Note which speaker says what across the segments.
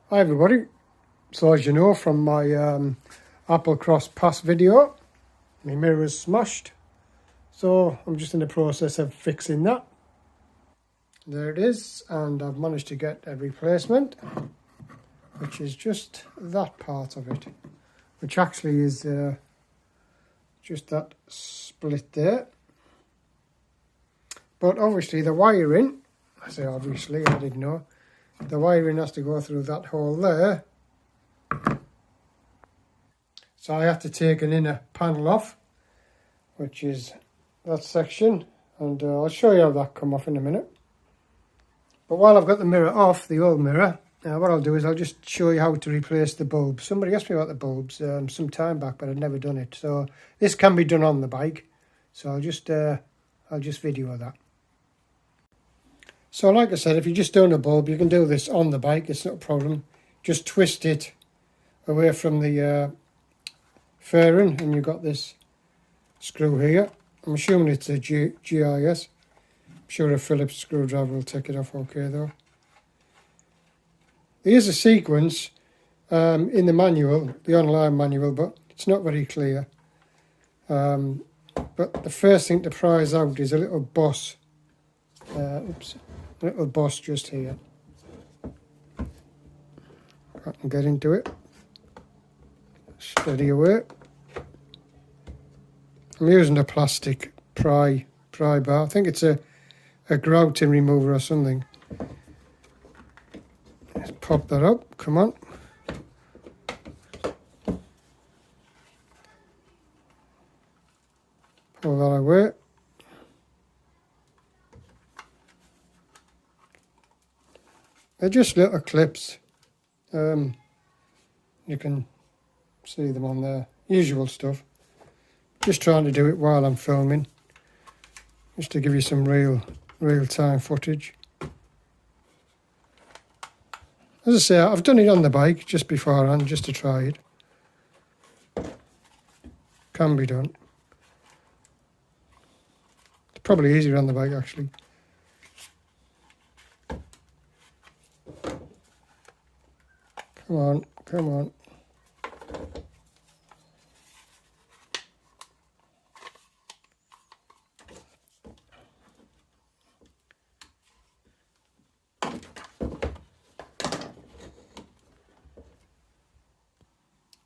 Speaker 1: Hi everybody, so as you know from my Apple Cross Pass video, my mirror is smashed, so I'm just in the process of fixing that. There it is, and I've managed to get a replacement, which is just that part of it, which actually is just that split there. But obviously the wiring, I say obviously, I didn't know, the wiring has to go through that hole there. So I have to take an inner panel off, which is that section, and I'll show you how that come off in a minute. But while I've got the mirror off, the old mirror, what I'll do is I'll just show you how to replace the bulbs. Somebody asked me about the bulbs some time back, but I'd never done it. So this can be done on the bike, so I'll just video that. So like I said, if you just don't a bulb, you can do this on the bike, it's not a problem. Just twist it away from the fairing, and you've got this screw here. I'm assuming it's a GIS. I'm sure a Phillips screwdriver will take it off okay though. There is a sequence in the manual, the online manual, but it's not very clear. But the first thing to prize out is a little boss. A little boss just here. I can get into it. Steady away. I'm using a plastic pry bar. I think it's a grouting remover or something. Let's pop that up. Come on. Pull that away. They're just little clips. You can see them on there. Usual stuff. Just trying to do it while I'm filming, just to give you some real-time footage. As I say, I've done it on the bike just beforehand, just to try it. Can be done. It's probably easier on the bike actually. Come on, come on.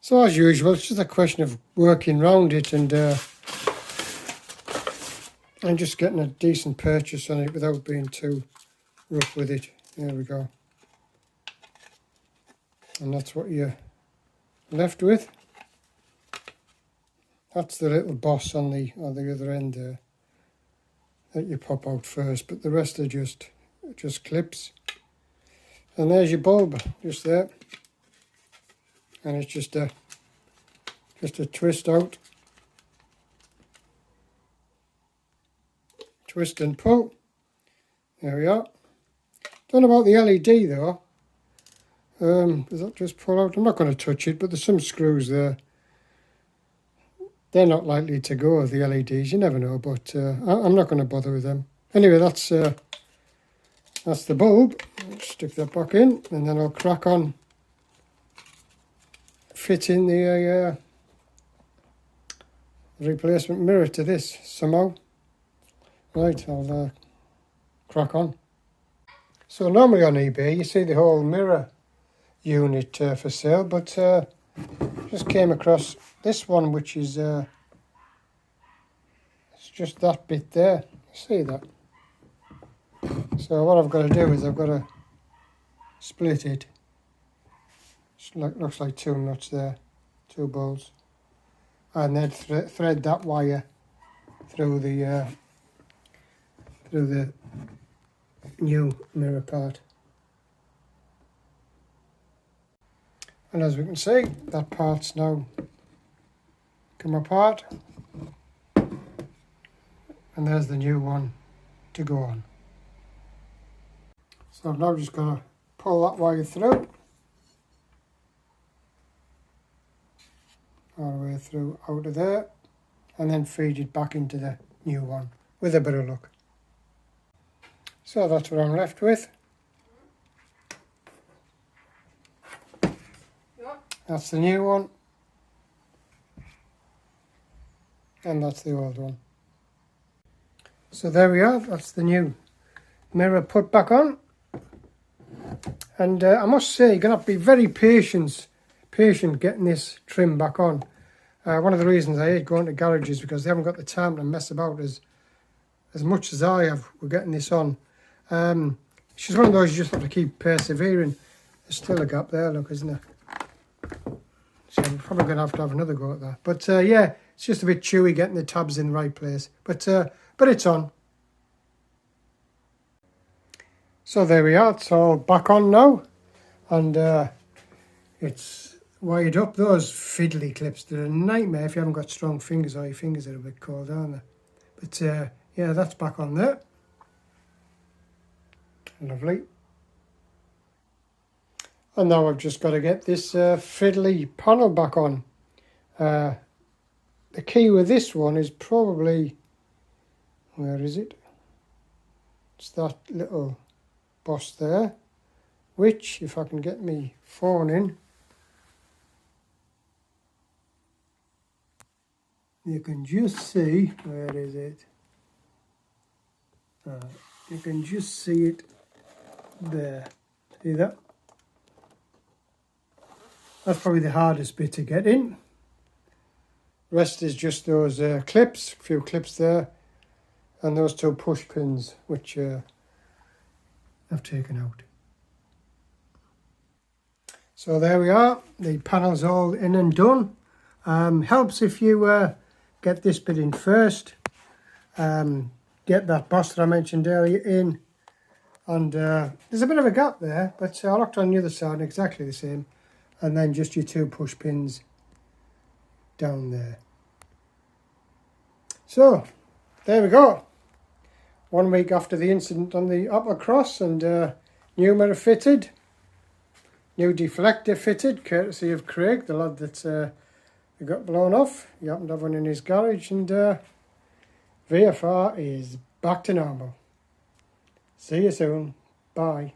Speaker 1: So as usual, it's just a question of working around it and just getting a decent purchase on it without being too rough with it. There we go. And that's what you're left with. That's the little boss on the other end there that you pop out first, but the rest are just clips. And there's your bulb just there. And it's just a twist out, twist and pull. There we are. Don't know about the LED though. Does that just pull out? I'm not going to touch it, but there's some screws there. They're not likely to go, the LEDs. You never know, but I'm not going to bother with them. Anyway, that's the bulb. Stick that back in, and then I'll crack on fitting the replacement mirror to this somehow. Right, I'll crack on. So normally on eBay you see the whole mirror unit for sale, but just came across this one, which is it's just that bit there. See that? So what I've got to do is I've got to split it. Looks like two nuts there, two bolts, and then thread that wire through the new mirror part. And as we can see, that part's now come apart, and there's the new one to go on. So I've now just got to pull that wire through. All the way through out of there, and then feed it back into the new one with a bit of luck. So that's what I'm left with. That's the new one. And that's the old one. So there we are. That's the new mirror put back on. And I must say, you're going to have to be very patient getting this trim back on. One of the reasons I hate going to garages is because they haven't got the time to mess about as much as I have. We're getting this on. It's just one of those you just have to keep persevering. There's still a gap there, look, isn't there? So we're probably going to have another go at that. But yeah, it's just a bit chewy getting the tabs in the right place. But it's on. So there we are. It's all back on now. And it's wired up. Those fiddly clips, they're a nightmare if you haven't got strong fingers, or your fingers are a bit cold, aren't they? But yeah, that's back on there. Lovely. And now I've just got to get this fiddly panel back on. The key with this one is probably, where is it? It's that little boss there, which, if I can get me phone in, you can just see, where is it? You can just see it there. See that? That's probably the hardest bit to get in. Rest is just those clips, a few clips there, and those two push pins, which I've taken out. So there we are, the panel's all in and done. Helps if you get this bit in first, get that boss that I mentioned earlier in, and there's a bit of a gap there, but I locked on the other side exactly the same, and then just your two push pins down there. So there we go, 1 week after the incident on the upper cross, and new mirror fitted, new deflector fitted, courtesy of Craig, the lad that got blown off. He happened to have one in his garage, and VFR is back to normal. See you soon. Bye.